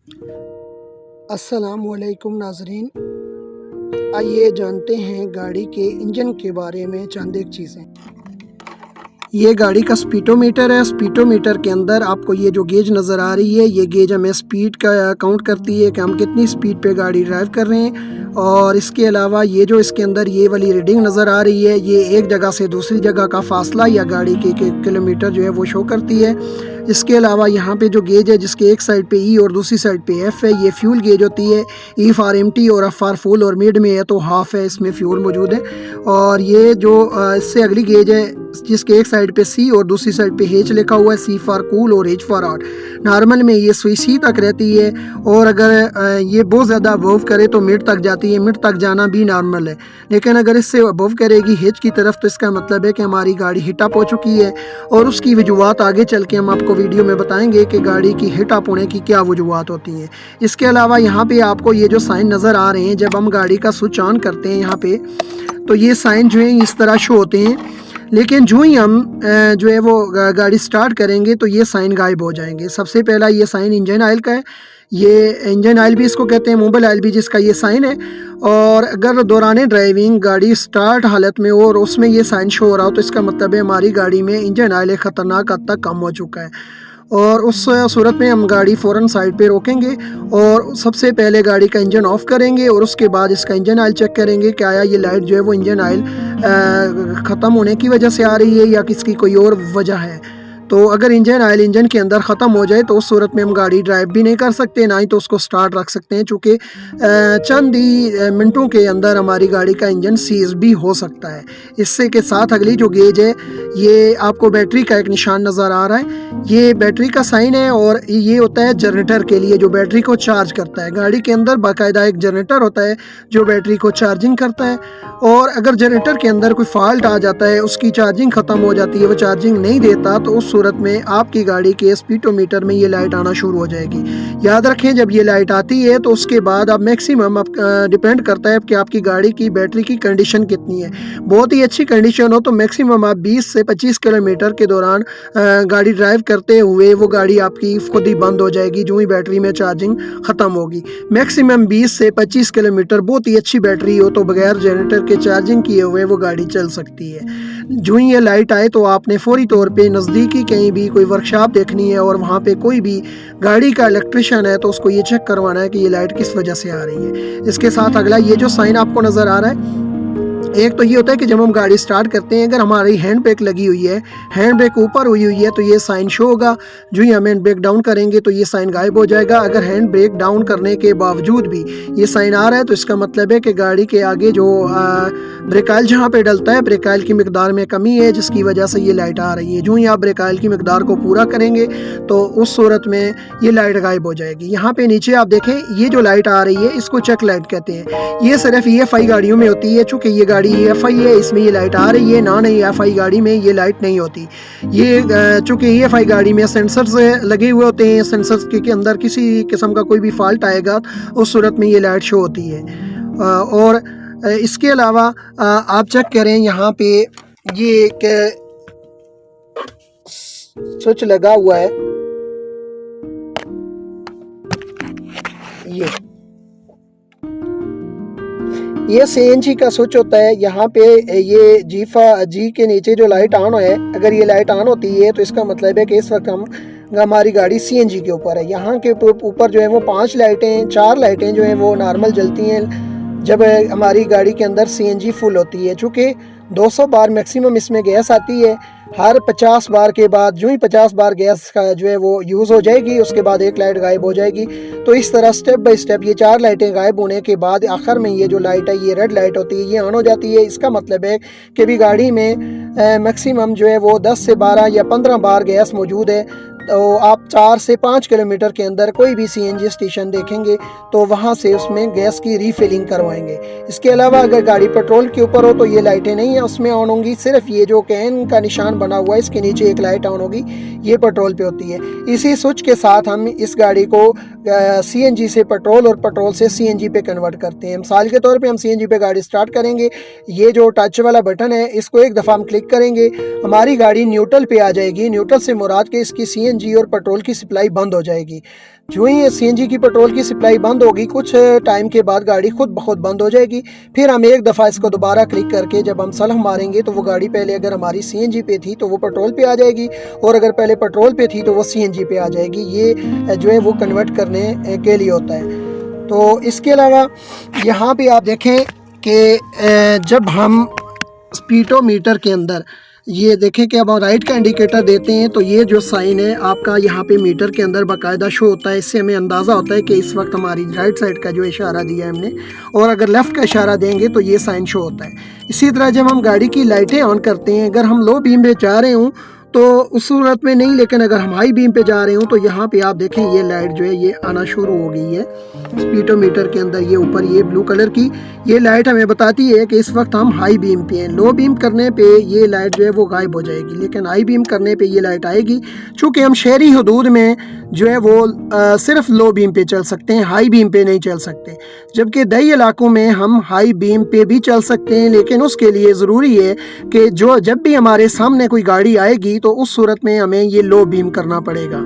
अस्सलामुअलैकुम नाज़रीन, आइए जानते हैं गाड़ी के इंजन के बारे में चंद एक चीज़ें। ये गाड़ी का स्पीडोमीटर है। स्पीडोमीटर के अंदर आपको ये जो गेज नज़र आ रही है, ये गेज हमें स्पीड का काउंट करती है कि हम कितनी स्पीड पे गाड़ी ड्राइव कर रहे हैं। और इसके अलावा ये जो इसके अंदर ये वाली रीडिंग नज़र आ रही है, ये एक जगह से दूसरी जगह का फासला या गाड़ी के किलोमीटर जो है वो शो करती है। इसके अलावा यहाँ पे जो गेज है, जिसके एक साइड पे ई और दूसरी साइड पे एफ़ है, ये फ्यूल गेज होती है। ई फॉर एम्प्टी और एफ फॉर फुल, और मिड में है तो हाफ है, इसमें फ्यूल मौजूद है। और ये जो इससे अगली गेज है, जिसके एक साइड पे सी और दूसरी साइड पे एच लिखा हुआ है, सी फॉर कूल और एच फॉर हॉट। नॉर्मल में ये सुई सी तक रहती है, और अगर ये बहुत ज़्यादा अबव करे तो मिड तक जाती है। मिड तक जाना भी नॉर्मल है, लेकिन अगर इससे अबव करेगी एच की तरफ तो इसका मतलब है कि हमारी गाड़ी हिट अप हो चुकी है। और उसकी वजूहत आगे चल के हम आपको वीडियो में बताएंगे कि गाड़ी की हिट अप होने की क्या वजूहत होती हैं। इसके अलावा यहाँ पे आपको ये जो साइन नज़र आ रहे हैं, जब हम गाड़ी का स्विच ऑन करते हैं यहाँ पे, तो ये साइन जो है इस तरह शो होते हैं। लेकिन जो ही हम जो है वो गाड़ी स्टार्ट करेंगे तो ये साइन गायब हो जाएंगे। सबसे पहला ये साइन इंजन ऑयल का है। ये इंजन ऑयल भी इसको कहते हैं, मोबाइल ऑयल भी जिसका ये साइन है। और अगर दौरान ड्राइविंग गाड़ी स्टार्ट हालत में हो और उसमें ये साइन शो हो रहा हो तो इसका मतलब है हमारी गाड़ी में इंजन ऑयल एक ख़तरनाक हद तक कम हो चुका है। और उस सूरत में हम गाड़ी फ़ौरन साइड पे रोकेंगे और सबसे पहले गाड़ी का इंजन ऑफ़ करेंगे, और उसके बाद इसका इंजन ऑयल चेक करेंगे कि आया ये लाइट जो है वो इंजन ऑयल ख़त्म होने की वजह से आ रही है या किसकी कोई और वजह है। तो अगर इंजन ऑयल इंजन के अंदर ख़त्म हो जाए तो उस सूरत में हम गाड़ी ड्राइव भी नहीं कर सकते, ना ही तो उसको स्टार्ट रख सकते हैं, चूँकि चंद ही मिनटों के अंदर हमारी गाड़ी का इंजन सीज भी हो सकता है। इससे के साथ अगली जो गेज है, ये आपको बैटरी का एक निशान नज़र आ रहा है। ये बैटरी का साइन है, और ये होता है जनरेटर के लिए जो बैटरी को चार्ज करता है। गाड़ी के अंदर बाकायदा एक जनरेटर होता है जो बैटरी को चार्जिंग करता है। और अगर जनरेटर के अंदर कोई फॉल्ट आ जाता है, उसकी चार्जिंग ख़त्म हो जाती है, वो चार्जिंग नहीं देता, तो उस सूरत में आपकी गाड़ी के स्पीडोमीटर में ये लाइट आना शुरू हो जाएगी। याद रखें, जब ये लाइट आती है तो उसके बाद आप मैक्सिमम डिपेंड करता है कि आपकी गाड़ी की बैटरी की कंडीशन कितनी है। बहुत ही अच्छी कंडीशन हो तो मैक्सिमम आप 20 से 25 किलोमीटर के दौरान गाड़ी ड्राइव करते हुए वो गाड़ी आपकी खुद ही बंद हो जाएगी जो ही बैटरी में चार्जिंग ख़त्म होगी। मैक्सिमम 20 से 25 किलोमीटर बहुत ही अच्छी बैटरी हो तो बगैर जनरेटर के चार्जिंग किए हुए वो गाड़ी चल सकती है। जो ही ये लाइट आए तो आपने फौरी तौर पे नज़दीकी कहीं भी कोई वर्कशॉप देखनी है और वहाँ पे कोई भी गाड़ी का इलेक्ट्रिशियन है तो उसको ये चेक करवाना है कि ये लाइट किस वजह से आ रही है। इसके साथ अगला ये जो साइन आपको नज़र आ रहा है, एक तो ये होता है कि जब हम गाड़ी स्टार्ट करते हैं, अगर हमारी हैंड ब्रेक लगी हुई है, हैंड ब्रेक ऊपर हुई है तो ये साइन शो होगा। जो ही हम हैंड ब्रेक डाउन करेंगे तो ये साइन गायब हो जाएगा। अगर हैंड ब्रेक डाउन करने के बावजूद भी ये साइन आ रहा है तो इसका मतलब है कि गाड़ी के आगे जो ब्रेक ऑयल जहाँ पे डलता है, ब्रेक ऑयल की मिकदार में कमी है, जिसकी वजह से ये लाइट आ रही है। जो ही आप ब्रेक ऑयल की मिकदार को पूरा करेंगे तो उस सूरत में ये लाइट गायब हो जाएगी। यहाँ पे नीचे आप देखें, ये जो लाइट आ रही है इसको चेक लाइट कहते हैं। ये सिर्फ EFI गाड़ियों में होती है। चूँकि ये गाड़ी EFI है, इसमें ये लाइट आ रही है, नॉन EFI गाड़ी में ये लाइट नहीं होती। ये चूँकि EFI गाड़ी में सेंसर्स लगे हुए होते हैं, सेंसर्स के अंदर किसी किस्म का कोई भी फॉल्ट आएगा उस सूरत में ये लाइट शो होती है। और इसके अलावा आप चेक करें, यहाँ पे ये स्विच लगा हुआ है, ये CNG का स्विच होता है। यहाँ पे ये जी के नीचे जो लाइट ऑन है, अगर ये लाइट ऑन होती है तो इसका मतलब है कि इस वक्त हमारी गाड़ी CNG के ऊपर है। यहाँ के ऊपर जो है वो 4 लाइटें जो हैं वो नॉर्मल जलती हैं जब हमारी गाड़ी के अंदर CNG फुल होती है। चूँकि 200 बार मैक्सिमम इसमें गैस आती है। हर 50 बार के बाद जो ही 50 बार गैस का जो है वो यूज़ हो जाएगी, उसके बाद एक लाइट गायब हो जाएगी। तो इस तरह स्टेप बाय स्टेप ये 4 लाइटें गायब होने के बाद आखिर में ये जो लाइट है, ये रेड लाइट होती है, ये ऑन हो जाती है। इसका मतलब है कि भी गाड़ी में मैक्सिमम जो है वो 10 से 12 या 15 बार गैस मौजूद है। तो आप 4 से 5 किलोमीटर के अंदर कोई भी CNG स्टेशन देखेंगे तो वहाँ से उसमें गैस की रीफिलिंग करवाएंगे। इसके अलावा अगर गाड़ी पेट्रोल के ऊपर हो तो ये लाइटें नहीं है उसमें ऑन होंगी, सिर्फ ये जो कैन का निशान बना हुआ है इसके नीचे एक लाइट ऑन होगी, ये पेट्रोल पे होती है। इसी स्विच के साथ हम इस गाड़ी को CNG से पेट्रोल और पेट्रोल से CNG पे कन्वर्ट करते हैं। मिसाल के तौर पे हम CNG पे गाड़ी स्टार्ट करेंगे, ये जो टच वाला बटन है इसको एक दफ़ा हम क्लिक करेंगे, हमारी गाड़ी न्यूट्रल पे आ जाएगी। न्यूट्रल से मुराद के इसकी CNG और पेट्रोल की सप्लाई बंद हो जाएगी। जो ही ये सीएनजी की पेट्रोल की सप्लाई बंद होगी, कुछ टाइम के बाद गाड़ी खुद ब खुद बंद हो जाएगी। फिर हम एक दफ़ा इसको दोबारा क्लिक करके जब हम सेल्फ मारेंगे तो वो गाड़ी पहले अगर हमारी सीएनजी पे थी तो वो पेट्रोल पे आ जाएगी, और अगर पहले पेट्रोल पे थी तो वो सीएनजी पे आ जाएगी। ये जो है वो कन्वर्ट करने के लिए होता है। तो इसके अलावा यहाँ पे आप देखें कि जब हम स्पीडोमीटर के अंदर ये देखें कि अब हम राइट का इंडिकेटर देते हैं तो ये जो साइन है आपका यहाँ पे मीटर के अंदर बाकायदा शो होता है। इससे हमें अंदाज़ा होता है कि इस वक्त हमारी राइट साइड का जो इशारा दिया है हमने, और अगर लेफ़्ट का इशारा देंगे तो ये साइन शो होता है। इसी तरह जब हम गाड़ी की लाइटें ऑन करते हैं, अगर हम लो बीम पे जा रहे हों तो उस सूरत में नहीं, लेकिन अगर हम हाई बीम पे जा रहे हो तो यहाँ पे आप देखें ये लाइट जो है ये आना शुरू हो गई है स्पीडोमीटर के अंदर। ये ऊपर ये ब्लू कलर की ये लाइट हमें बताती है कि इस वक्त हम हाई बीम पे हैं। लो बीम करने पे ये लाइट जो है वो गायब हो जाएगी, लेकिन हाई बीम करने पे ये लाइट आएगी। चूँकि हम शहरी हदूद में जो है वो सिर्फ लो बीम पे चल सकते हैं, हाई बीम पे नहीं चल सकते। जबकि दही इलाकों में हम हाई बीम पे भी चल सकते हैं, लेकिन उसके लिए ज़रूरी है कि जब भी हमारे सामने कोई गाड़ी आएगी तो उस सूरत में हमें ये लो बीम करना पड़ेगा।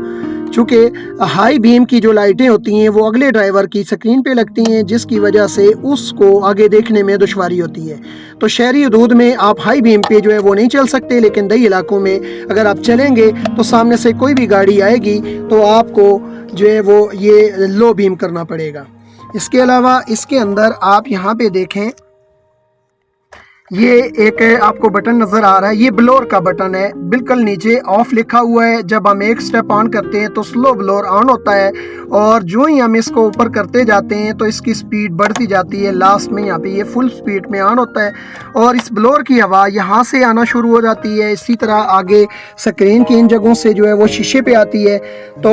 चूँकि हाई बीम की जो लाइटें होती हैं वो अगले ड्राइवर की स्क्रीन पे लगती हैं, जिसकी वजह से उसको आगे देखने में दुश्वारी होती है। तो शहरी हदूद में आप हाई बीम पे जो है वो नहीं चल सकते, लेकिन दही इलाकों में अगर आप चलेंगे तो सामने से कोई भी गाड़ी आएगी तो आपको जो है वो ये लो बीम करना पड़ेगा। इसके अलावा इसके अंदर आप यहाँ पे देखें, ये एक आपको बटन नज़र आ रहा है, ये ब्लोर का बटन है। बिल्कुल नीचे ऑफ लिखा हुआ है। जब हम एक स्टेप ऑन करते हैं तो स्लो ब्लोर ऑन होता है, और जो ही हम इसको ऊपर करते जाते हैं तो इसकी स्पीड बढ़ती जाती है। लास्ट में यहाँ पे ये फुल स्पीड में ऑन होता है, और इस ब्लोर की हवा यहाँ से आना शुरू हो जाती है। इसी तरह आगे स्क्रीन की इन जगहों से जो है वो शीशे पे आती है। तो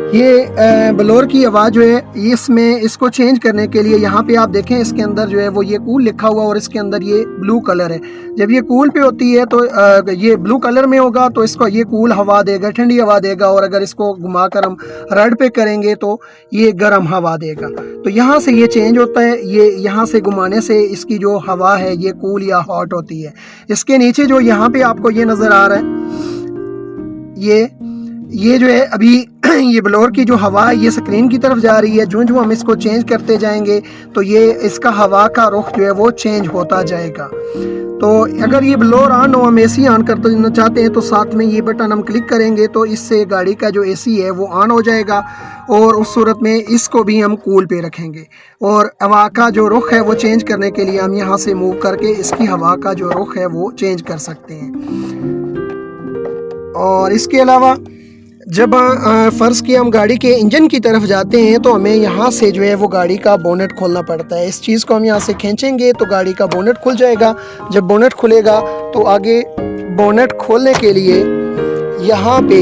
ये ब्लोर की हवा जो है इसमें इसको चेंज करने के लिए यहाँ पे आप देखें इसके अंदर जो है वो ये कूल लिखा हुआ, और इसके अंदर ये ब्लू कलर है। जब ये कूल पे होती है तो ये ब्लू कलर में होगा तो इसको ये कूल हवा देगा, ठंडी हवा देगा, और अगर इसको घुमाकर हम रेड पे करेंगे तो ये गर्म हवा देगा। तो यहाँ से ये चेंज होता है। ये यहाँ से घुमाने से इसकी जो हवा है ये कूल या हॉट होती है। इसके नीचे जो यहाँ पे आपको ये नज़र आ रहा है, ये जो है अभी ये ब्लोअर की जो हवा है ये स्क्रीन की तरफ जा रही है। जो हम इसको चेंज करते जाएंगे तो ये इसका हवा का रुख जो है वो चेंज होता जाएगा। तो अगर ये ब्लोअर ऑन हो, हम एसी ऑन करना चाहते हैं तो साथ में ये बटन हम क्लिक करेंगे तो इससे गाड़ी का जो एसी है वो ऑन हो जाएगा, और उस सूरत में इसको भी हम कूल पे रखेंगे। और हवा का जो रुख है वो चेंज करने के लिए हम यहाँ से मूव करके इसकी हवा का जो रुख है वो चेंज कर सकते हैं। और इसके अलावा जब फ़र्ज़ किया हम गाड़ी के इंजन की तरफ जाते हैं तो हमें यहाँ से जो है वो गाड़ी का बोनेट खोलना पड़ता है। इस चीज़ को हम यहाँ से खींचेंगे तो गाड़ी का बोनेट खुल जाएगा। जब बोनेट खुलेगा तो आगे बोनेट खोलने के लिए यहाँ पे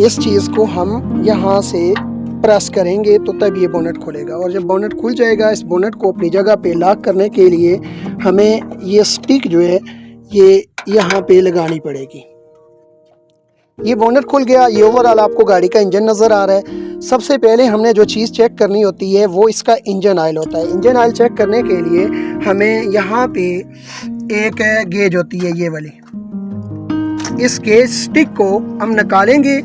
इस चीज़ को हम यहाँ से प्रेस करेंगे तो तब ये बोनेट खुलेगा। और जब बोनेट खुल जाएगा, इस बोनेट को अपनी जगह पे लॉक करने के लिए हमें ये स्टिक जो है ये यहाँ पे लगानी पड़ेगी। ये बोनेट खुल गया। ये ओवरऑल आपको गाड़ी का इंजन नज़र आ रहा है। सबसे पहले हमने जो चीज़ चेक करनी होती है वो इसका इंजन ऑयल होता है। इंजन ऑयल चेक करने के लिए हमें यहाँ पे एक गेज होती है ये वाली, इस गेज स्टिक को हम निकालेंगे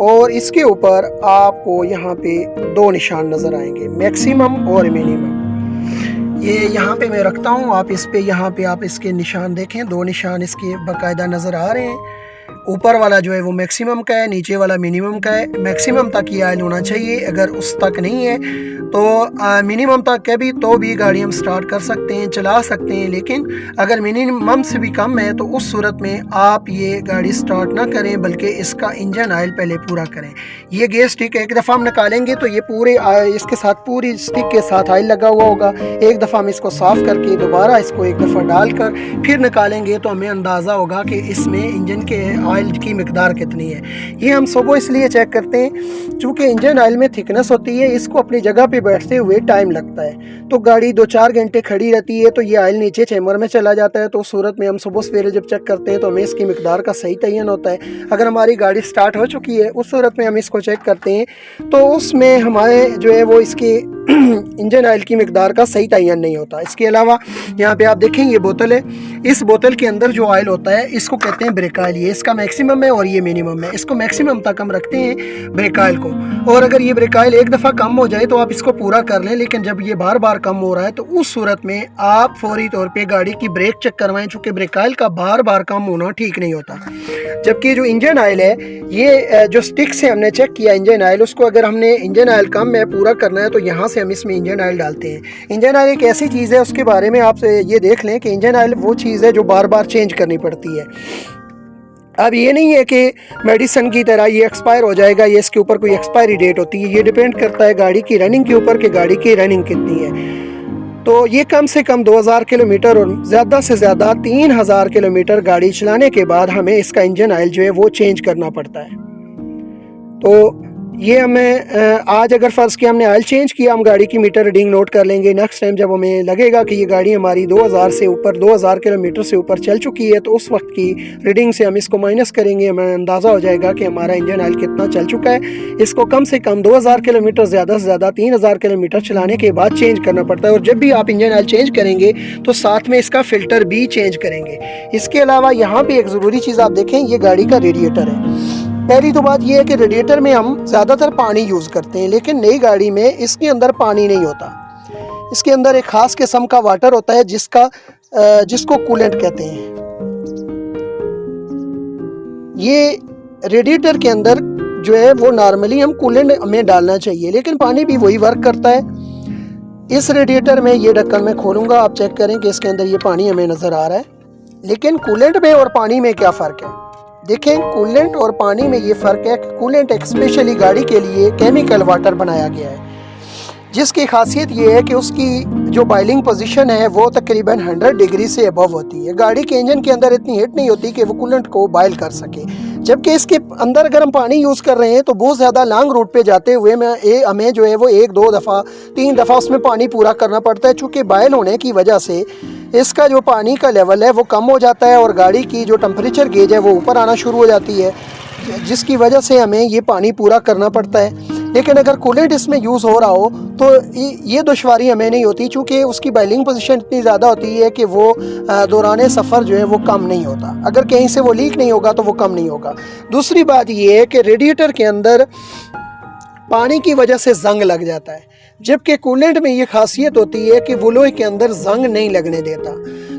और इसके ऊपर आपको यहाँ पे दो निशान नज़र आएंगे, मैक्सिमम और मिनिमम। ये यहाँ पे मैं रखता हूँ, आप इस पे यहाँ पे आप इसके निशान देखें, दो निशान इसके बाकायदा नज़र आ रहे हैं। ऊपर वाला जो है वो मैक्सिमम का है, नीचे वाला मिनिमम का है। मैक्सिमम तक ये ऑयल होना चाहिए, अगर उस तक नहीं है तो मिनिमम तक है भी तो भी गाड़ी हम स्टार्ट कर सकते हैं, चला सकते हैं। लेकिन अगर मिनिमम से भी कम है तो उस सूरत में आप ये गाड़ी स्टार्ट ना करें, बल्कि इसका इंजन ऑयल पहले पूरा करें। ये गेज स्टिक एक दफ़ा हम निकालेंगे तो ये पूरे इसके साथ पूरी स्टिक के साथ ऑयल लगा हुआ होगा। एक दफ़ा हम इसको साफ़ करके दोबारा इसको एक दफ़ा डालकर फिर निकालेंगे तो हमें अंदाज़ा होगा कि इसमें इंजन के ऑयल की मिकदार कितनी है। ये हम सुबह इसलिए चेक करते हैं चूँकि इंजन ऑयल में थिकनेस होती है, इसको अपनी जगह पे बैठते हुए टाइम लगता है। तो गाड़ी 2-4 घंटे खड़ी रहती है तो ये ऑयल नीचे चैम्बर में चला जाता है। तो उस सूरत में हम सुबह सवेरे जब चेक करते हैं तो हमें इसकी मिकदार का सही तयन होता है। अगर हमारी गाड़ी स्टार्ट हो चुकी है उस सूरत में हम इसको चेक करते हैं तो उसमें हमारे जो है वो इसकी इंजन ऑयल की मिकदार का सही तयन नहीं होता। इसके अलावा यहाँ पे आप देखें ये बोतल है, इस बोतल के अंदर जो ऑयल होता है इसको कहते हैं ब्रेक ऑयल। ये इसका मैक्सिमम है और ये मिनिमम है। इसको मैक्सिमम तक हम रखते हैं ब्रेक ऑयल को, और अगर ये ब्रेक ऑयल एक दफ़ा कम हो जाए तो आप इसको पूरा कर लें, लेकिन जब ये बार बार कम हो रहा है तो उस सूरत में आप फौरी तौर पर गाड़ी की ब्रेक चेक करवाएं, चूँकि ब्रेक ऑयल का बार बार कम होना ठीक नहीं होता। जबकि जो इंजन ऑयल है, ये जो स्टिक से हमने चेक किया इंजन ऑयल, उसको अगर हमने इंजन ऑयल कम में पूरा करना है तो यहाँ से हम इसमें इंजन ऑयल डालते हैं। इंजन ऑयल एक ऐसी चीज़ है, उसके बारे में आप ये देख लें कि इंजन ऑयल वो चीज़ है जो बार बार चेंज करनी पड़ती है। अब ये नहीं है कि मेडिसिन की तरह ये एक्सपायर हो जाएगा, ये इसके ऊपर कोई एक्सपायरी डेट होती है। ये डिपेंड करता है गाड़ी की रनिंग के ऊपर कि गाड़ी की रनिंग कितनी है। तो ये कम से कम 2000 किलोमीटर और ज़्यादा से ज़्यादा 3000 किलोमीटर गाड़ी चलाने के बाद हमें इसका इंजन ऑयल जो है वो चेंज करना पड़ता है। तो ये हमें आज अगर फ़र्ज़ किया हमने ऑयल चेंज किया, हम गाड़ी की मीटर रीडिंग नोट कर लेंगे। नेक्स्ट टाइम जब हमें लगेगा कि ये गाड़ी हमारी 2000 से ऊपर 2000 किलोमीटर से ऊपर चल चुकी है, तो उस वक्त की रीडिंग से हम इसको माइनस करेंगे। हमें अंदाज़ा हो जाएगा कि हमारा इंजन ऑयल कितना चल चुका है। इसको कम से कम 2000 किलोमीटर, ज़्यादा से ज़्यादा 3000 किलोमीटर चलाने के बाद चेंज करना पड़ता है। और जब भी आप इंजन ऑयल चेंज करेंगे तो साथ में इसका फ़िल्टर भी चेंज करेंगे। इसके अलावा यहाँ पर एक ज़रूरी चीज़ आप देखें, ये गाड़ी का रेडिएटर है। पहली तो बात यह है कि रेडिएटर में हम ज़्यादातर पानी यूज़ करते हैं, लेकिन नई गाड़ी में इसके अंदर पानी नहीं होता। इसके अंदर एक ख़ास किस्म का वाटर होता है जिसको कूलेंट कहते हैं। ये रेडिएटर के अंदर जो है वो नॉर्मली हम कूलेंट हमें डालना चाहिए, लेकिन पानी भी वही वर्क करता है। इस रेडिएटर में ये ढक्कन मैं खोलूँगा, आप चेक करें कि इसके अंदर ये पानी हमें नज़र आ रहा है। लेकिन कूलेंट में और पानी में क्या फ़र्क है? देखें, कूलेंट और पानी में ये फ़र्क है कि कूलेंट एक स्पेशली गाड़ी के लिए केमिकल वाटर बनाया गया है, जिसकी खासियत ये है कि उसकी जो बॉइलिंग पोजीशन है वो तकरीबन 100 डिग्री से अबव होती है। गाड़ी के इंजन के अंदर इतनी हीट नहीं होती कि वो कूलेंट को बॉयल कर सके। जबकि इसके अंदर अगर हम पानी यूज़ कर रहे हैं तो बहुत ज़्यादा लॉन्ग रूट पे जाते हुए हमें जो है वो 1-2 दफ़ा 3 दफ़ा उसमें पानी पूरा करना पड़ता है, चूँकि बॉयल होने की वजह से इसका जो पानी का लेवल है वो कम हो जाता है और गाड़ी की जो टेम्परेचर गेज है वो ऊपर आना शुरू हो जाती है, जिसकी वजह से हमें ये पानी पूरा करना पड़ता है। लेकिन अगर कूलेंट इसमें यूज़ हो रहा हो तो ये दुश्वारी हमें नहीं होती, चूँकि उसकी बॉइलिंग पोजीशन इतनी ज़्यादा होती है कि वो दौरान सफ़र जो है वो कम नहीं होता। अगर कहीं से वो लीक नहीं होगा तो वो कम नहीं होगा। दूसरी बात ये है कि रेडिएटर के अंदर पानी की वजह से जंग लग जाता है, जबकि कूलेंट में ये खासियत होती है कि वो लोहे के अंदर जंग नहीं लगने देता।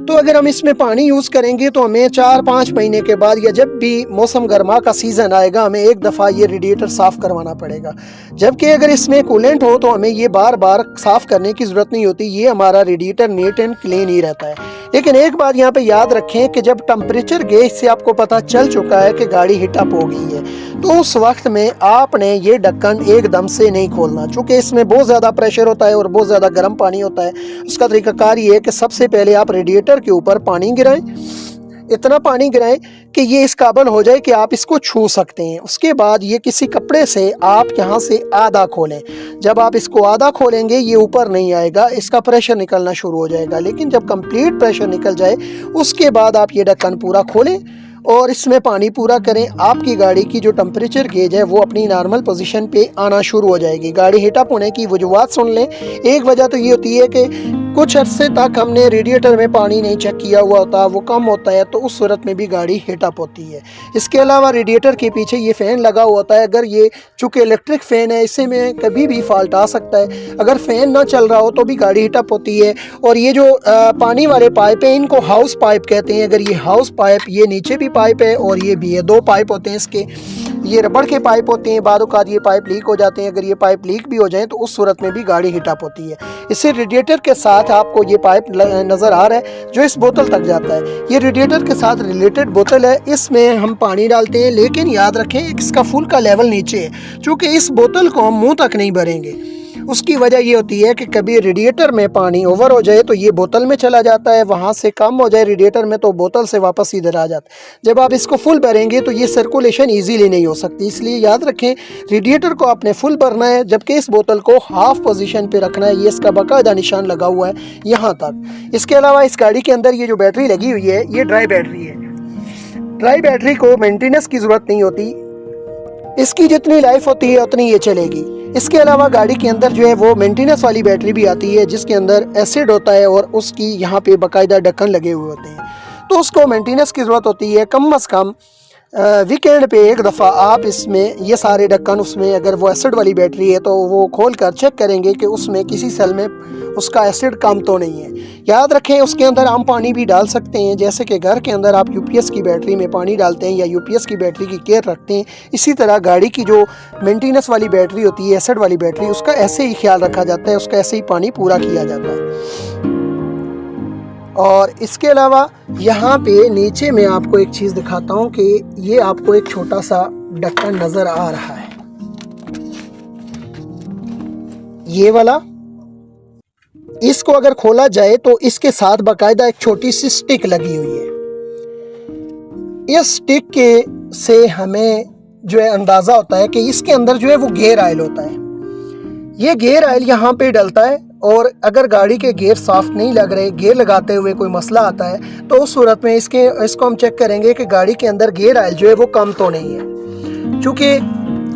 तो अगर हम इसमें पानी यूज़ करेंगे तो हमें 4-5 महीने के बाद या जब भी मौसम गर्मा का सीज़न आएगा हमें एक दफ़ा ये रेडिएटर साफ़ करवाना पड़ेगा। जबकि अगर इसमें कूलेंट हो तो हमें ये बार बार साफ़ करने की ज़रूरत नहीं होती, ये हमारा रेडिएटर नीट एंड क्लीन ही रहता है। लेकिन एक बात यहाँ पे याद रखें कि जब टेम्परेचर गेज से आपको पता चल चुका है कि गाड़ी हीटअप हो गई है तो उस वक्त में आपने ये ढक्कन एकदम से नहीं खोलना, चूँकि इसमें बहुत ज़्यादा प्रेशर होता है और बहुत ज़्यादा गर्म पानी होता है। उसका तरीकाकार ये है कि सबसे पहले आप रेडिएटर के ऊपर पानी गिराएं, इतना पानी गिराएं कि ये इस काबिल हो जाए कि आप इसको छू सकते हैं। उसके बाद ये किसी कपड़े से आप यहाँ से आधा खोलें। जब आप इसको आधा खोलेंगे ये ऊपर नहीं आएगा, इसका प्रेशर निकलना शुरू हो जाएगा। लेकिन जब कंप्लीट प्रेशर निकल जाए उसके बाद आप ये ढक्कन पूरा खोलें और इसमें पानी पूरा करें। आपकी गाड़ी की जो टेम्परेचर गेज है वो अपनी नॉर्मल पोजीशन पे आना शुरू हो जाएगी। गाड़ी हीटअप होने की वजूहत सुन लें। एक वजह तो ये होती है कि कुछ अरसे तक हमने रेडिएटर में पानी नहीं चेक किया हुआ होता, वो कम होता है, तो उस सूरत में भी गाड़ी हीटअप होती है। इसके अलावा रेडिएटर के पीछे ये फ़ैन लगा हुआ होता है। अगर ये चूँकि इलेक्ट्रिक फ़ैन है इससे में कभी भी फॉल्ट आ सकता है। अगर फ़ैन ना चल रहा हो तो भी गाड़ी हीटअप होती है। और ये जो पानी वाले पाइप हैं इनको हाउस पाइप कहते हैं। अगर ये हाउस पाइप, ये नीचे भी पाइप है और ये भी है, 2 पाइप होते हैं इसके। ये रबड़ के पाइप होते हैं, बाद औक़ात ये पाइप लीक हो जाते हैं। अगर ये पाइप लीक भी हो जाए तो उस सूरत में भी गाड़ी हीटअप होती है। इससे रेडिएटर के साथ आपको ये पाइप नज़र आ रहा है जो इस बोतल तक जाता है, ये रेडिएटर के साथ रिलेटेड बोतल है। इसमें हम पानी डालते हैं, लेकिन याद रखें इसका फुल का लेवल नीचे है, चूँकि इस बोतल को हम मुँह तक नहीं भरेंगे। उसकी वजह ये होती है कि कभी रेडिएटर में पानी ओवर हो जाए तो ये बोतल में चला जाता है, वहाँ से कम हो जाए रेडिएटर में तो बोतल से वापस इधर आ जाता है। जब आप इसको फुल भरेंगे तो ये सर्कुलेशन इजीली नहीं हो सकती। इसलिए याद रखें रेडिएटर को आपने फुल भरना है, जबकि इस बोतल को हाफ पोजीशन पे रखना है। ये इसका बाकायदा निशान लगा हुआ है यहाँ तक। इसके अलावा इस गाड़ी के अंदर ये जो बैटरी लगी हुई है ये ड्राई बैटरी है। ड्राई बैटरी को मेंटेनेंस की ज़रूरत नहीं होती, इसकी जितनी लाइफ होती है उतनी ये चलेगी। इसके अलावा गाड़ी के अंदर जो है वो मेंटेनेंस वाली बैटरी भी आती है, जिसके अंदर एसिड होता है और उसकी यहाँ पे बाकायदा ढक्कन लगे हुए होते हैं, तो उसको मेंटेनेंस की ज़रूरत होती है। कम अज़ कम वीकेंड पे एक दफ़ा आप इसमें ये सारे ढक्कन, उसमें अगर वो एसिड वाली बैटरी है तो वो खोल कर चेक करेंगे कि उसमें किसी सेल में उसका एसिड कम तो नहीं है। याद रखें उसके अंदर हम पानी भी डाल सकते हैं, जैसे कि घर के अंदर आप यूपीएस की बैटरी में पानी डालते हैं या यूपीएस की बैटरी की केयर रखते हैं, इसी तरह गाड़ी की जो मेंटेनेंस वाली बैटरी होती है, एसिड वाली बैटरी, उसका ऐसे ही ख्याल रखा जाता है, उसका ऐसे ही पानी पूरा किया जाता है। और इसके अलावा यहाँ पे नीचे मैं आपको एक चीज़ दिखाता हूँ कि ये आपको एक छोटा सा ढक्कन नज़र आ रहा है, ये वाला। इसको अगर खोला जाए तो इसके साथ बाकायदा एक छोटी सी स्टिक लगी हुई है। इस स्टिक के से हमें जो है अंदाज़ा होता है कि इसके अंदर जो है वो गियर ऑयल होता है। ये गियर ऑयल यहाँ पे डलता है, और अगर गाड़ी के गियर सॉफ्ट नहीं लग रहे, गियर लगाते हुए कोई मसला आता है, तो उस सूरत में इसको हम चेक करेंगे कि गाड़ी के अंदर गियर ऑयल जो है वो कम तो नहीं है। चूँकि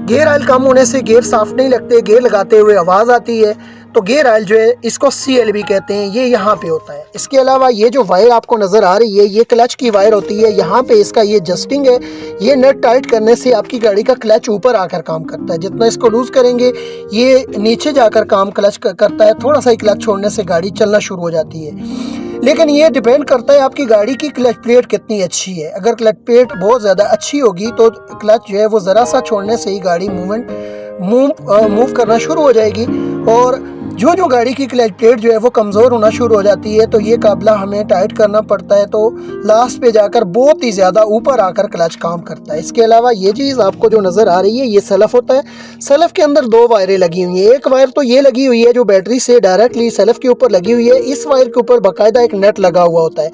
गियर ऑयल कम होने से गियर सॉफ्ट नहीं लगते, गियर लगाते हुए आवाज़ आती है, तो गियर ऑयल जो है इसको CLB कहते हैं, ये यहाँ पे होता है। इसके अलावा ये जो वायर आपको नज़र आ रही है, ये क्लच की वायर होती है। यहाँ पे इसका ये जस्टिंग है, ये नट टाइट करने से आपकी गाड़ी का क्लच ऊपर आकर काम करता है। जितना इसको लूज़ करेंगे ये नीचे जाकर काम क्लच करता है, थोड़ा सा ही क्लच छोड़ने से गाड़ी चलना शुरू हो जाती है। लेकिन ये डिपेंड करता है आपकी गाड़ी की क्लच प्लेट कितनी अच्छी है। अगर क्लच प्लेट बहुत ज़्यादा अच्छी होगी तो क्लच जो है वो ज़रा सा छोड़ने से ही गाड़ी मूव करना शुरू हो जाएगी, और जो गाड़ी की क्लच प्लेट जो है वो कमज़ोर होना शुरू हो जाती है तो ये काबला हमें टाइट करना पड़ता है, तो लास्ट पे जाकर बहुत ही ज़्यादा ऊपर आकर क्लच काम करता है। इसके अलावा ये चीज़ आपको जो नज़र आ रही है, ये सेल्फ होता है। सेल्फ के अंदर 2 वायरें लगी हुई हैं। एक वायर तो ये लगी हुई है जो बैटरी से डायरेक्टली सेल्फ के ऊपर लगी हुई है। इस वायर के ऊपर बाकायदा एक नट लगा हुआ होता है,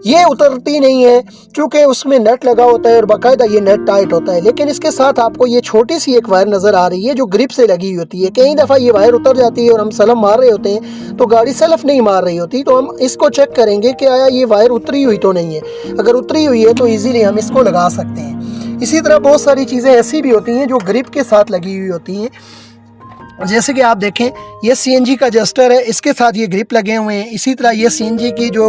ये उतरती नहीं है क्योंकि उसमें नट लगा होता है और बाकायदा ये नट टाइट होता है। लेकिन इसके साथ आपको ये छोटी सी एक वायर नज़र आ रही है जो ग्रिप से लगी हुई होती है। कई दफ़ा ये वायर उतर जाती है और हम सलफ मार रहे होते हैं तो गाड़ी सलफ नहीं मार रही होती, तो हम इसको चेक करेंगे कि आया ये वायर उतरी हुई तो नहीं है। अगर उतरी हुई है तो ईज़िली हम इसको लगा सकते हैं। इसी तरह बहुत सारी चीज़ें ऐसी भी होती हैं जो ग्रिप के साथ लगी हुई होती हैं, जैसे कि आप देखें ये CNG का जस्टर है, इसके साथ ये ग्रिप लगे हुए हैं। इसी तरह ये CNG की जो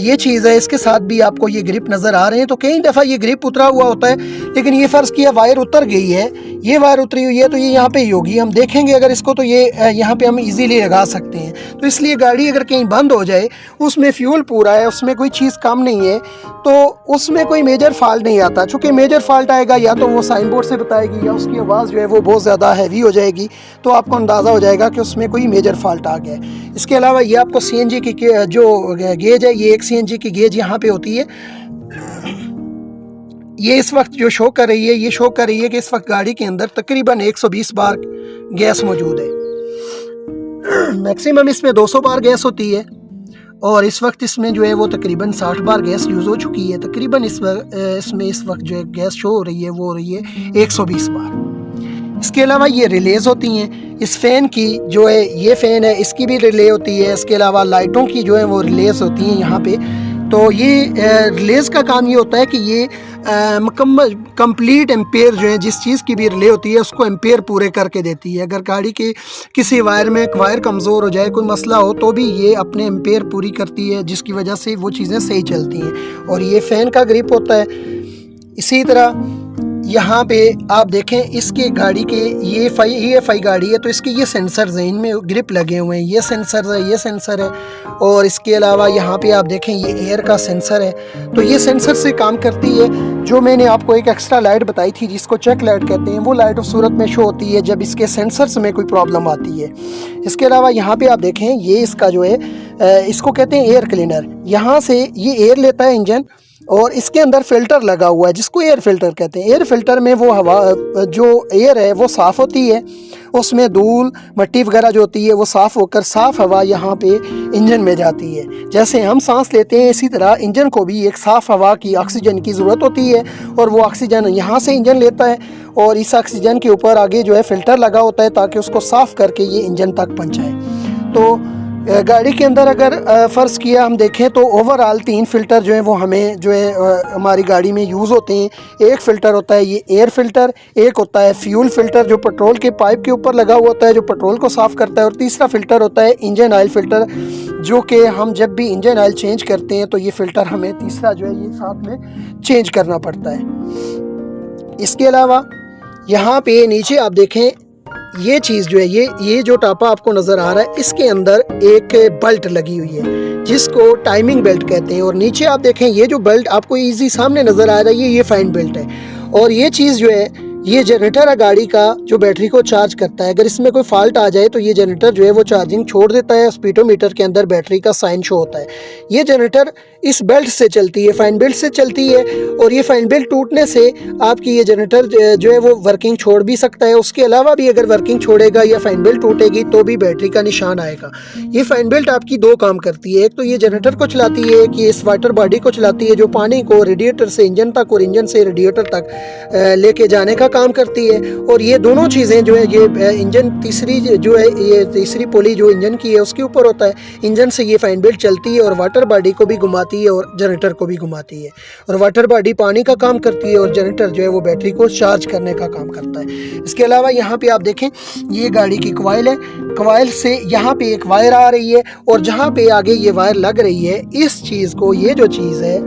ये चीज़ है, इसके साथ भी आपको ये ग्रिप नज़र आ रहे हैं। तो कई दफ़ा ये ग्रिप उतरा हुआ होता है, लेकिन ये फ़र्ज़ किया वायर उतर गई है, ये वायर उतरी हुई है तो ये यहाँ पे ही होगी। हम देखेंगे अगर इसको तो ये यहाँ पे हम इजीली लगा सकते हैं। तो इसलिए गाड़ी अगर कहीं बंद हो जाए, उसमें फ्यूल पूरा है, उसमें कोई चीज़ कम नहीं है, तो उसमें कोई मेजर फॉल्ट नहीं आता। चूँकि मेजर फॉल्ट आएगा या तो वो साइन बोर्ड से बताएगी या उसकी आवाज़ जो है वो बहुत ज़्यादा हैवी हो जाएगी, तो आपको अंदाज़ा हो जाएगा कि उसमें कोई मेजर फॉल्ट आ गया है। इसके अलावा ये आपको CNG की जो गेज है, ये एक CNG की गेज यहाँ पे होती है। ये इस वक्त जो शो कर रही है, ये शो कर रही है कि इस वक्त गाड़ी के अंदर तकरीबन 120 बार गैस मौजूद है। मैक्सिमम इसमें 200 बार गैस होती है और इस वक्त इसमें जो है वो तकरीबन 60 बार गैस यूज़ हो चुकी है। तकरीबन इसमें इस वक्त जो है गैस शो हो रही है वो हो रही है 120 बार। इसके अलावा ये रिलेज़ होती हैं। इस फ़ैन की जो है, ये फ़ैन है, इसकी भी रिले होती है। इसके अलावा लाइटों की जो है वो रिलेज़ होती हैं यहाँ पे। तो ये रिलेज़ का काम ये होता है कि ये मुकम्मल कंप्लीट एम्पेयर जो है, जिस चीज़ की भी रिले होती है उसको एम्पेयर पूरे करके देती है। अगर गाड़ी के किसी वायर में वायर कमज़ोर हो जाए, कोई मसला हो, तो भी ये अपने एम्पेयर पूरी करती है, जिसकी वजह से वो चीज़ें सही चलती हैं। और ये फ़ैन का ग्रिप होता है। इसी तरह यहाँ पे आप देखें इसके गाड़ी के ये EFI गाड़ी है तो इसके ये सेंसर्स हैं, इनमें ग्रिप लगे हुए हैं। ये सेंसर है, ये सेंसर है। और इसके अलावा यहाँ पे आप देखें ये एयर का सेंसर है। तो ये सेंसर से काम करती है। जो मैंने आपको एक एक्स्ट्रा लाइट बताई थी जिसको चेक लाइट कहते हैं, वो लाइट उस सूरत में शो होती है जब इसके सेंसर्स में कोई प्रॉब्लम आती है। इसके अलावा यहाँ पे आप देखें ये इसका जो है इसको कहते हैं एयर क्लीनर। यहाँ से ये एयर लेता है इंजन और इसके अंदर फ़िल्टर लगा हुआ है जिसको एयर फ़िल्टर कहते हैं। एयर फ़िल्टर में वो हवा जो एयर है वो साफ़ होती है, उसमें धूल मिट्टी वगैरह जो होती है वो साफ़ होकर साफ़ हवा यहाँ पे इंजन में जाती है। जैसे हम सांस लेते हैं इसी तरह इंजन को भी एक साफ़ हवा की, ऑक्सीजन की ज़रूरत होती है और वो ऑक्सीजन यहाँ से इंजन लेता है और इस ऑक्सीजन के ऊपर आगे जो है फ़िल्टर लगा होता है ताकि उसको साफ़ करके ये इंजन तक पहुँचाए। तो गाड़ी के अंदर अगर फ़र्ज़ किया हम देखें तो ओवरऑल 3 फ़िल्टर जो हैं वो हमें जो है हमारी गाड़ी में यूज़ होते हैं। एक फ़िल्टर होता है ये एयर फ़िल्टर, एक होता है फ्यूल फ़िल्टर जो पेट्रोल के पाइप के ऊपर लगा हुआ होता है, जो पेट्रोल को साफ़ करता है, और तीसरा फ़िल्टर होता है इंजन ऑयल फ़िल्टर, जो कि हम जब भी इंजन ऑयल चेंज करते हैं तो ये फ़िल्टर हमें तीसरा जो है ये साथ में चेंज करना पड़ता है। इसके अलावा यहाँ पे नीचे आप देखें ये चीज़ जो है ये जो टापा आपको नज़र आ रहा है, इसके अंदर एक बेल्ट लगी हुई है जिसको टाइमिंग बेल्ट कहते हैं। और नीचे आप देखें ये जो बेल्ट आपको इजी सामने नज़र आ रहा है ये फाइन बेल्ट है। और ये चीज़ जो है ये जनरेटर है गाड़ी का जो बैटरी को चार्ज करता है। अगर इसमें कोई फॉल्ट आ जाए तो ये जनरेटर जो है वो चार्जिंग छोड़ देता है, स्पीडोमीटर के अंदर बैटरी का साइन शो होता है। ये जनरेटर इस बेल्ट से चलती है, फाइन बेल्ट से चलती है, और ये फाइन बेल्ट टूटने से आपकी ये जनरेटर जो है वो वर्किंग छोड़ भी सकता है। उसके अलावा भी अगर वर्किंग छोड़ेगा या फाइन बेल्ट टूटेगी तो भी बैटरी का निशान आएगा। ये फाइन बेल्ट आपकी दो काम करती है, एक तो ये जनरेटर को चलाती है कि इस वाटर बॉडी को चलाती है जो पानी को रेडिएटर से इंजन तक और इंजन से रेडिएटर तक लेके जाने का काम करती है। और ये दोनों चीज़ें जो है ये इंजन तीसरी जो है ये तीसरी पुली जो इंजन की है उसके ऊपर होता है। इंजन से ये फाइन बेल्ट चलती है और वाटर बॉडी को भी घुमाती है और जनरेटर को भी घुमाती है। और वाटर बॉडी पानी का काम करती है और जनरेटर जो है वो बैटरी को चार्ज करने का काम करता है। इसके अलावा यहाँ पे आप देखें ये गाड़ी की कॉइल है, कॉइल से यहाँ पे एक वायर आ रही है और जहाँ पे आगे ये वायर लग रही है इस चीज़ को, ये जो चीज़ है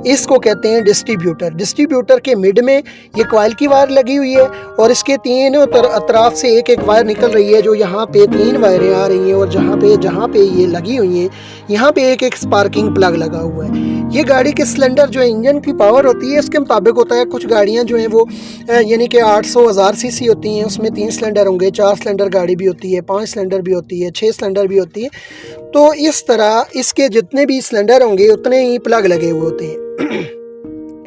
इसको कहते हैं डिस्ट्रीब्यूटर। डिस्ट्रीब्यूटर के मिड में ये कॉइल की वायर लगी हुई है और इसके तीनों अतराफ से एक एक वायर निकल रही है जो यहाँ पे 3 वायरें आ रही हैं। और जहाँ पे ये लगी हुई हैं यहाँ पे एक एक स्पार्किंग प्लग लगा हुआ है। ये गाड़ी के सिलेंडर जो है इंजन की पावर होती है इसके मुताबिक होता है। कुछ गाड़ियाँ जो हैं वो यानी कि 800-1000 सीसी होती हैं, उसमें 3 सिलेंडर होंगे, 4 सिलेंडर गाड़ी भी होती है, 5 सिलेंडर भी होती है, 6 सिलेंडर भी होती है। तो इस तरह इसके जितने भी सिलेंडर होंगे उतने ही प्लग लगे हुए होते हैं।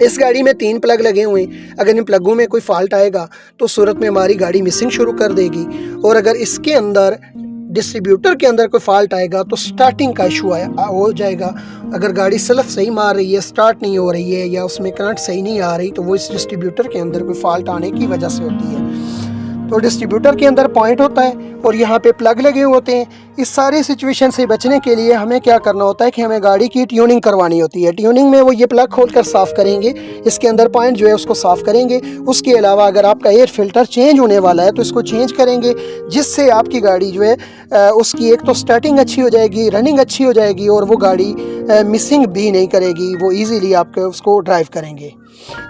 इस गाड़ी में 3 प्लग लगे हुए हैं। अगर इन प्लगों में कोई फॉल्ट आएगा तो सूरत में हमारी गाड़ी मिसिंग शुरू कर देगी। और अगर इसके अंदर डिस्ट्रीब्यूटर के अंदर कोई फॉल्ट आएगा तो स्टार्टिंग का इशू हो जाएगा। अगर गाड़ी सेल्फ सही मार रही है, स्टार्ट नहीं हो रही है या उसमें करंट सही नहीं आ रही तो वो इस डिस्ट्रीब्यूटर के अंदर कोई फॉल्ट आने की वजह से होती है। तो डिस्ट्रीब्यूटर के अंदर पॉइंट होता है और यहाँ पे प्लग लगे हुए होते हैं। इस सारी सिचुएशन से बचने के लिए हमें क्या करना होता है कि हमें गाड़ी की ट्यूनिंग करवानी होती है। ट्यूनिंग में वो ये प्लग खोलकर साफ़ करेंगे, इसके अंदर पॉइंट जो है उसको साफ़ करेंगे। उसके अलावा अगर आपका एयर फिल्टर चेंज होने वाला है तो इसको चेंज करेंगे, जिससे आपकी गाड़ी जो है उसकी एक तो स्टार्टिंग अच्छी हो जाएगी, रनिंग अच्छी हो जाएगी और वो गाड़ी मिसिंग भी नहीं करेगी, वो ईज़िली आपके उसको ड्राइव करेंगे।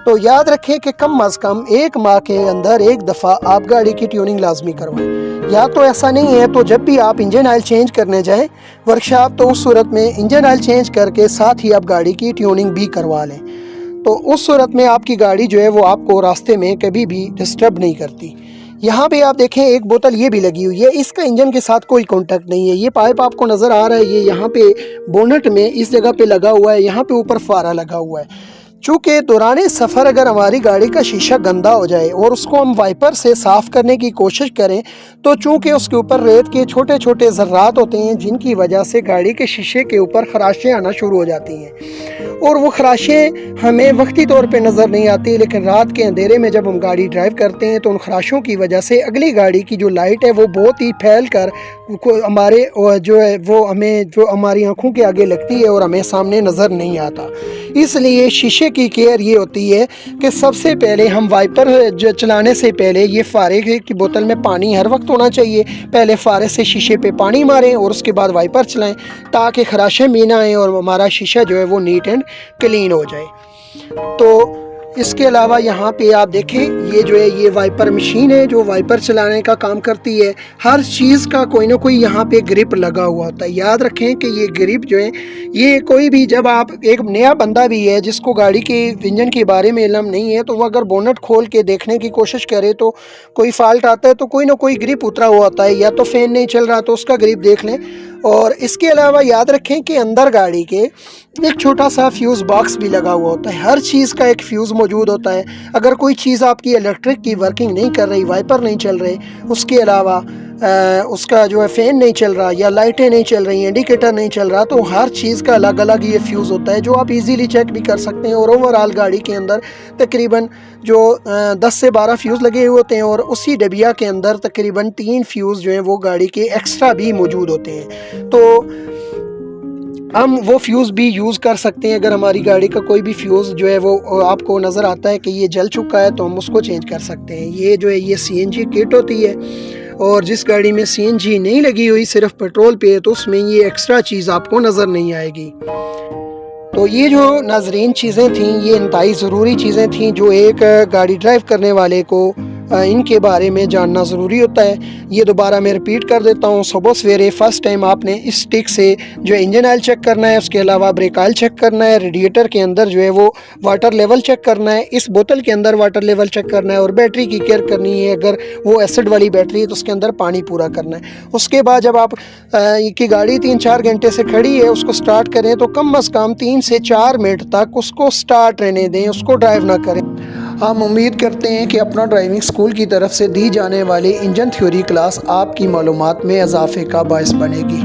तो याद रखें कि कम अज़ कम 1 माह के अंदर 1 दफ़ा आप गाड़ी की ट्यूनिंग लाजमी करवाएं। या तो ऐसा नहीं है तो जब भी आप इंजन ऑयल चेंज करने जाएं वर्कशॉप तो उस सूरत में इंजन ऑयल चेंज करके साथ ही आप गाड़ी की ट्यूनिंग भी करवा लें। तो उस सूरत में आपकी गाड़ी जो है वो आपको रास्ते में कभी भी डिस्टर्ब नहीं करती। यहाँ पे आप देखें एक बोतल ये भी लगी हुई है, इसका इंजन के साथ कोई कांटेक्ट नहीं है। ये पाइप आपको नज़र आ रहा है, ये यहाँ पे बोनट में इस जगह पे लगा हुआ है, यहाँ पे ऊपर फारा लगा हुआ है। चूँकि दौरान सफ़र अगर हमारी गाड़ी का शीशा गंदा हो जाए और उसको हम वाइपर से साफ़ करने की कोशिश करें तो चूँकि उसके ऊपर रेत के छोटे छोटे ज़र्रात होते हैं जिनकी वजह से गाड़ी के शीशे के ऊपर खराशें आना शुरू हो जाती हैं। और वो खराशें हमें वक्ती तौर पे नज़र नहीं आती, लेकिन रात के अंधेरे में जब हम गाड़ी ड्राइव करते हैं तो उन खराशों की वजह से अगली गाड़ी की जो लाइट है वो बहुत ही फैल कर हमारे जो है वो हमें जो हमारी आँखों के आगे लगती है और हमें सामने नज़र नहीं आता। इसलिए शीशे की केयर ये होती है कि सबसे पहले हम वाइपर जो चलाने से पहले ये फारे की बोतल में पानी हर वक्त होना चाहिए। पहले फारे से शीशे पे पानी मारें और उसके बाद वाइपर चलाएं ताकि खराशें भी ना आएँ और हमारा शीशा जो है वो नीट एंड क्लीन हो जाए। तो इसके अलावा यहाँ पे आप देखें ये जो है ये वाइपर मशीन है जो वाइपर चलाने का काम करती है। हर चीज़ का कोई ना कोई यहाँ पे ग्रिप लगा हुआ होता है। याद रखें कि ये ग्रिप जो है ये कोई भी जब आप एक नया बंदा भी है जिसको गाड़ी के इंजन के बारे में इल्म नहीं है तो वो अगर बोनट खोल के देखने की कोशिश करे तो कोई फॉल्ट आता है तो कोई ना कोई ग्रिप उतरा हुआ होता है, या तो फैन नहीं चल रहा तो उसका ग्रिप देख लें। और इसके अलावा याद रखें कि अंदर गाड़ी के एक छोटा सा फ्यूज़ बॉक्स भी लगा हुआ होता है। हर चीज़ का एक फ्यूज़ मौजूद होता है। अगर कोई चीज़ आपकी इलेक्ट्रिक की वर्किंग नहीं कर रही, वाइपर नहीं चल रहे, उसके अलावा उसका जो है फ़ैन नहीं चल रहा या लाइटें नहीं चल रही, इंडिकेटर नहीं चल रहा, तो हर चीज़ का अलग अलग ये फ्यूज़ होता है जो आप इजीली चेक भी कर सकते हैं। और ओवरऑल गाड़ी के अंदर तकरीबन जो 10 से 12 फ्यूज़ लगे हुए होते हैं और उसी डबिया के अंदर तकरीबन 3 फ्यूज़ जो हैं वो गाड़ी के एक्स्ट्रा भी मौजूद होते हैं। तो हम वो फ्यूज़ भी यूज़ कर सकते हैं। अगर हमारी गाड़ी का कोई भी फ्यूज़ जो है वो आपको नज़र आता है कि ये जल चुका है तो हम उसको चेंज कर सकते हैं। ये जो है ये सीएनजी किट होती है, और जिस गाड़ी में सीएनजी नहीं लगी हुई सिर्फ पेट्रोल पे है तो उसमें ये एक्स्ट्रा चीज़ आपको नज़र नहीं आएगी। तो ये जो नाज़रीन चीज़ें थीं, ये इंतहाई ज़रूरी चीज़ें थीं जो एक गाड़ी ड्राइव करने वाले को इनके बारे में जानना ज़रूरी होता है। ये दोबारा मैं रिपीट कर देता हूँ। सुबह सवेरे फ़र्स्ट टाइम आपने इस स्टिक से जो इंजन ऑयल चेक करना है, उसके अलावा ब्रेक ऑयल चेक करना है, रेडिएटर के अंदर जो है वो वाटर लेवल चेक करना है, इस बोतल के अंदर वाटर लेवल चेक करना है, और बैटरी की केयर करनी है। अगर वो एसिड वाली बैटरी है तो उसके अंदर पानी पूरा करना है। उसके बाद जब आप की गाड़ी 3-4 घंटे से खड़ी है उसको स्टार्ट करें तो कम अज़ कम 3 से 4 मिनट तक उसको स्टार्ट रहने दें, उसको ड्राइव ना करें। हम उम्मीद करते हैं कि अपना ड्राइविंग स्कूल की तरफ से दी जाने वाली इंजन थ्योरी क्लास आपकी मालूमात में इजाफे का बायस बनेगी।